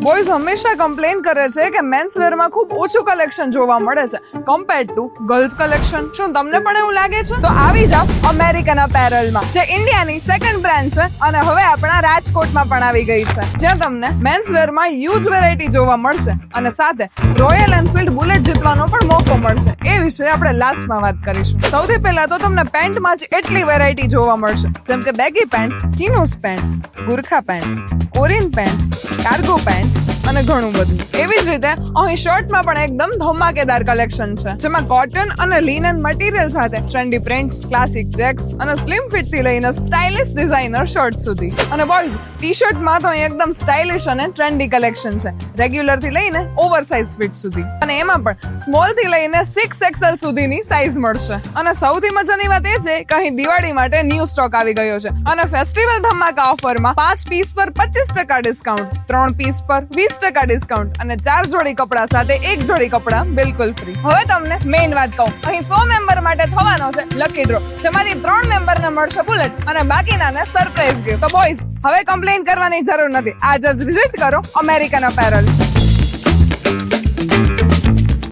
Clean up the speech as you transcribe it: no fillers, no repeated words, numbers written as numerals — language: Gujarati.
બોયઝ હંમેશા કમ્પ્લેન કરે છે કે મેન્સ વેરમાં ખૂબ ઓછું કલેક્શન જોવા મળે છે કમ્પેર્ડ ટુ ગર્લ્સ કલેક્શન. શું તમને પણ એવું લાગે છે? તો આવી જાઓ અમેરિકન અપેરલમાં, જે ઇન્ડિયાની સેકન્ડ બ્રાન્ચ છે અને હવે આપણા રાજકોટમાં પણ આવી ગઈ છે, જ્યાં તમને મેન્સ વેરમાં હ્યુજ વેરાયટી જોવા મળશે અને સાથે રોયલ એનફિલ્ડ બુલેટ જીતવાનો પણ મોકો મળશે. એ વિશે આપણે લાસ્ટમાં વાત કરીશું. સૌથી પહેલા તો તમને પેન્ટમાં જ એટલી વેરાયટી જોવા મળશે, જેમ કે baggy pants, chinos pant, Gurkha pant, Korean pants, cargo pants અને ઘણું બધું. એવી જ રીતે અહીં શર્ટમાં પણ એકદમ ધમાકેદાર કલેક્શન છે, જેમાં કોટન અને લિનન મટીરિયલ સાથે ટ્રેન્ડી પ્રિન્ટ્સ, ક્લાસિક ચેક્સ અને સ્લિમ ફિટ થી લઈને સ્ટાઇલિશ ડિઝાઇનર શર્ટ સુધી. અને બોયઝ ટી શર્ટમાં તો અહીં એકદમ સ્ટાઇલિશ અને ટ્રેન્ડી કલેક્શન છે, રેગ્યુલર થી લઈને ઓવરસાઇઝ ફિટ સુધી, અને એમાં પણ સ્મોલ થી લઈને 6XL સુધીની સાઇઝ મળશે. અને સૌથી મજાની વાત એ છે કે અહીં દિવાળી માટે ન્યૂ સ્ટોક આવી ગયો છે અને ફેસ્ટિવલ ધમાકા ઓફરમાં 5 પીસ પર 25% ડિસ્કાઉન્ટ, 3 પીસ પર 20% ડિસ્કાઉન્ટ અને 4 જોડી કપડા સાથે 1 જોડી કપડા બિલકુલ ફ્રી. હવે તમને મેઇન વાત કહું, અહીં 100 મેમ્બર માટે થવાનો છે લકી ડ્રો, જેમાંથી 3 મેમ્બરને મળશે બુલેટ અને બાકીનાને સરપ્રાઈઝ ગિફ્ટ. તો બોયઝ હવે કમ્પ્લેન કરવાની જરૂર નથી, આજે જ વિઝિટ કરો અમેરિકન અપેરલ.